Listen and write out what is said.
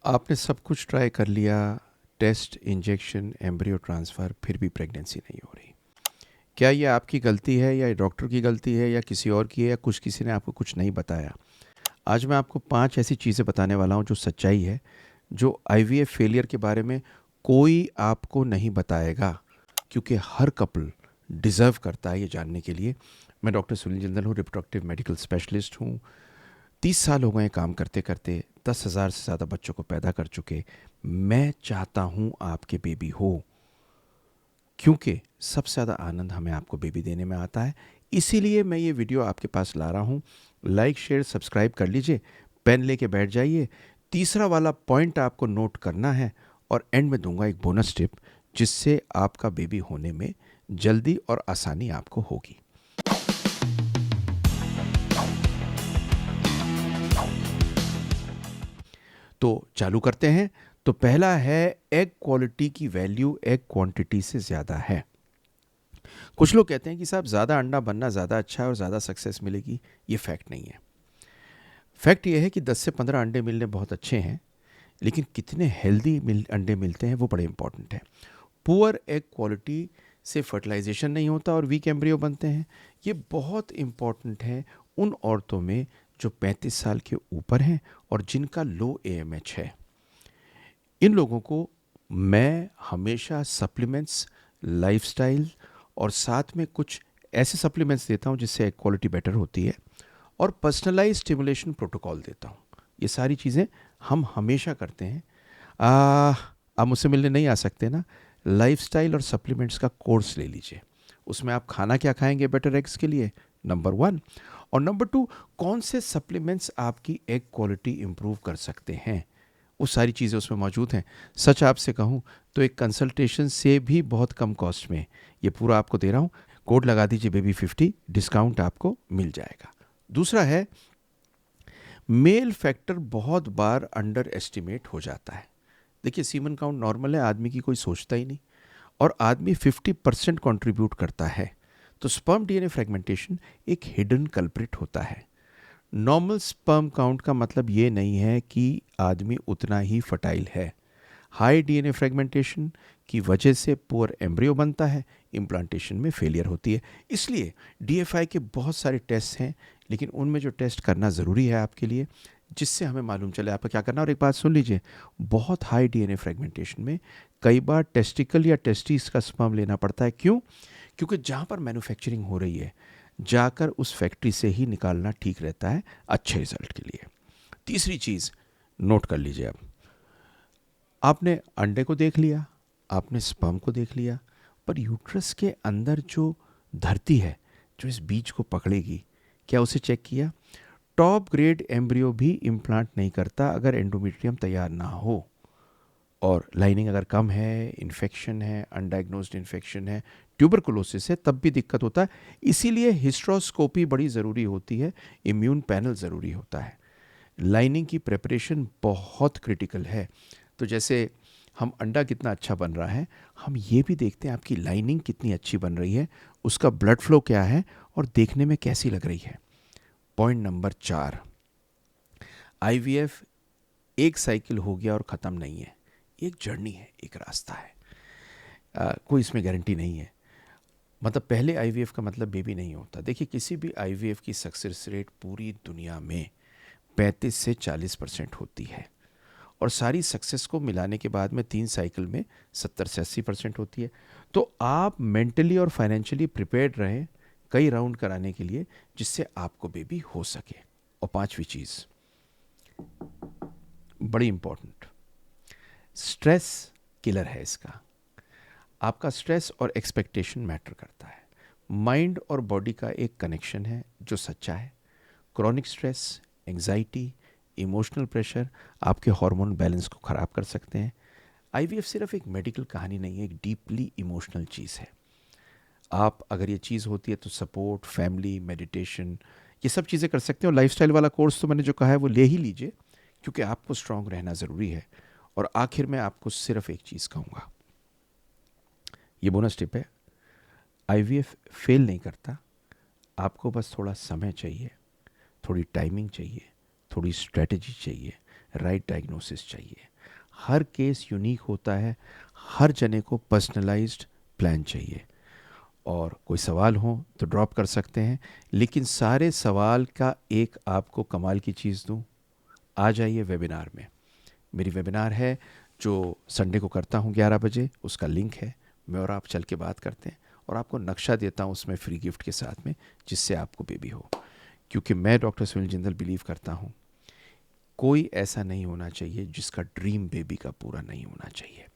आपने सब कुछ ट्राई कर लिया, टेस्ट, इंजेक्शन, एम्ब्रियो ट्रांसफ़र, फिर भी प्रेगनेंसी नहीं हो रही। क्या ये आपकी गलती है या डॉक्टर की गलती है या किसी और की है या कुछ किसी ने आपको कुछ नहीं बताया? आज मैं आपको 5 ऐसी चीज़ें बताने वाला हूँ जो सच्चाई है, जो आईवीएफ फेलियर के बारे में कोई आपको नहीं बताएगा, क्योंकि हर कपल डिज़र्व करता है ये जानने के लिए। मैं डॉक्टर सुनील जिंदल हूँ, रिप्रोडक्टिव मेडिकल स्पेशलिस्ट हूँ। 30 साल हो गए काम करते करते, 10,000 से ज़्यादा बच्चों को पैदा कर चुके। मैं चाहता हूँ आपके बेबी हो, क्योंकि सबसे ज़्यादा आनंद हमें आपको बेबी देने में आता है। इसीलिए मैं ये वीडियो आपके पास ला रहा हूँ। लाइक, शेयर, सब्सक्राइब कर लीजिए, पेन लेके बैठ जाइए। तीसरा वाला पॉइंट आपको नोट करना है और एंड में दूंगा एक बोनस टिप, जिससे आपका बेबी होने में जल्दी और आसानी आपको होगी। तो चालू करते हैं। तो पहला है, एग क्वालिटी की वैल्यू एग क्वांटिटी से ज़्यादा है। कुछ लोग कहते हैं कि साहब ज़्यादा अंडा बनना ज़्यादा अच्छा है और ज़्यादा सक्सेस मिलेगी। ये फैक्ट नहीं है। फैक्ट ये है कि 10 से 15 अंडे मिलने बहुत अच्छे हैं, लेकिन कितने हेल्दी अंडे मिलते हैं वो बड़े इंपॉर्टेंट है। पुअर एग क्वालिटी से फर्टिलाइजेशन नहीं होता और वीक एम्ब्रियो बनते हैं। ये बहुत इंपॉर्टेंट है उन औरतों में जो 35 साल के ऊपर हैं और जिनका लो एएमएच है। इन लोगों को मैं हमेशा सप्लीमेंट्स, लाइफस्टाइल और साथ में कुछ ऐसे सप्लीमेंट्स देता हूं जिससे एग क्वालिटी बेटर होती है, और पर्सनलाइज स्टिमुलेशन प्रोटोकॉल देता हूं। ये सारी चीज़ें हम हमेशा करते हैं। आप मुझसे मिलने नहीं आ सकते ना, लाइफस्टाइल और सप्लीमेंट्स का कोर्स ले लीजिए। उसमें आप खाना क्या खाएंगे बेटर एग्स के लिए, नंबर 1। और नंबर 2, कौन से सप्लीमेंट्स आपकी एग क्वालिटी इंप्रूव कर सकते हैं, वो सारी चीज़ें उसमें मौजूद हैं। सच आपसे कहूँ तो एक कंसल्टेशन से भी बहुत कम कॉस्ट में ये पूरा आपको दे रहा हूँ। कोड लगा दीजिए बेबी50, डिस्काउंट आपको मिल जाएगा। दूसरा है, मेल फैक्टर बहुत बार अंडर एस्टिमेट हो जाता है। देखिए, सीमन काउंट नॉर्मल है, आदमी की कोई सोचता ही नहीं, और आदमी 50% कंट्रीब्यूट करता है। तो स्पर्म डीएनए फ्रेगमेंटेशन एक हिडन कल्प्रिट होता है। नॉर्मल स्पर्म काउंट का मतलब ये नहीं है कि आदमी उतना ही फर्टाइल है। हाई डीएनए फ्रेगमेंटेशन की वजह से पुअर एम्ब्रियो बनता है, इम्प्लांटेशन में फेलियर होती है। इसलिए डीएफआई के बहुत सारे टेस्ट हैं, लेकिन उनमें जो टेस्ट करना ज़रूरी है आपके लिए, जिससे हमें मालूम चले आपका क्या करना। और एक बात सुन लीजिए, बहुत हाई डीएनए फ्रेगमेंटेशन में कई बार टेस्टिकल या टेस्टिस का स्पर्म लेना पड़ता है। क्यों? क्योंकि जहाँ पर मैन्युफैक्चरिंग हो रही है, जाकर उस फैक्ट्री से ही निकालना ठीक रहता है अच्छे रिजल्ट के लिए। तीसरी चीज़ नोट कर लीजिए आप, आपने अंडे को देख लिया, आपने स्पर्म को देख लिया, पर यूट्रस के अंदर जो धरती है, जो इस बीज को पकड़ेगी, क्या उसे चेक किया? टॉप ग्रेड एम्ब्रियो भी इम्प्लांट नहीं करता अगर एंडोमेट्रियम तैयार ना हो, और लाइनिंग अगर कम है, इन्फेक्शन है, अनडायग्नोज्ड इन्फेक्शन है, ट्यूबरकुलोसिस है, तब भी दिक्कत होता है। इसीलिए हिस्ट्रोस्कोपी बड़ी ज़रूरी होती है, इम्यून पैनल ज़रूरी होता है। लाइनिंग की प्रेपरेशन बहुत क्रिटिकल है। तो जैसे हम अंडा कितना अच्छा बन रहा है, हम ये भी देखते हैं आपकी लाइनिंग कितनी अच्छी बन रही है, उसका ब्लड फ्लो क्या है और देखने में कैसी लग रही है। पॉइंट नंबर 4, आईवीएफ एक साइकिल हो गया और ख़त्म नहीं है, एक जर्नी है, एक रास्ता है। कोई इसमें गारंटी नहीं है। मतलब पहले आईवीएफ का मतलब बेबी नहीं होता। देखिए, किसी भी आईवीएफ की सक्सेस रेट पूरी दुनिया में 35 से 40% होती है, और सारी सक्सेस को मिलाने के बाद में 3 साइकिल में 70 से 80% होती है। तो आप मेंटली और फाइनेंशियली प्रिपेयर्ड रहें कई राउंड कराने के लिए, जिससे आपको बेबी हो सके। और पांचवी चीज़ बड़ी इंपॉर्टेंट, स्ट्रेस किलर है इसका। आपका स्ट्रेस और एक्सपेक्टेशन मैटर करता है। माइंड और बॉडी का एक कनेक्शन है जो सच्चा है। Chronic stress, anxiety, emotional pressure आपके हार्मोन बैलेंस को ख़राब कर सकते हैं। आईवीएफ सिर्फ एक मेडिकल कहानी नहीं है, एक डीपली इमोशनल चीज़ है। आप अगर ये चीज़ होती है तो सपोर्ट, फैमिली, मेडिटेशन, ये सब चीज़ें कर सकते हैं। और लाइफस्टाइल वाला कोर्स तो मैंने जो कहा है वो ले ही लीजिए, क्योंकि आपको स्ट्रांग रहना ज़रूरी है। और आखिर में आपको सिर्फ एक चीज़ कहूँगा, ये बोनस टिप है, आईवीएफ फेल नहीं करता। आपको बस थोड़ा समय चाहिए, थोड़ी टाइमिंग चाहिए, थोड़ी स्ट्रेटजी चाहिए, राइट डायग्नोसिस चाहिए। हर केस यूनिक होता है, हर जने को पर्सनलाइज्ड प्लान चाहिए। और कोई सवाल हो तो ड्रॉप कर सकते हैं, लेकिन सारे सवाल का एक आपको कमाल की चीज़ दूं, आ जाइए वेबिनार में। मेरी वेबिनार है जो संडे को करता हूँ 11 बजे, उसका लिंक है, मैं और आप चल के बात करते हैं और आपको नक्शा देता हूँ उसमें फ्री गिफ्ट के साथ में, जिससे आपको बेबी हो। क्योंकि मैं डॉक्टर सुनील जिंदल बिलीव करता हूँ, कोई ऐसा नहीं होना चाहिए जिसका ड्रीम बेबी का पूरा नहीं होना चाहिए।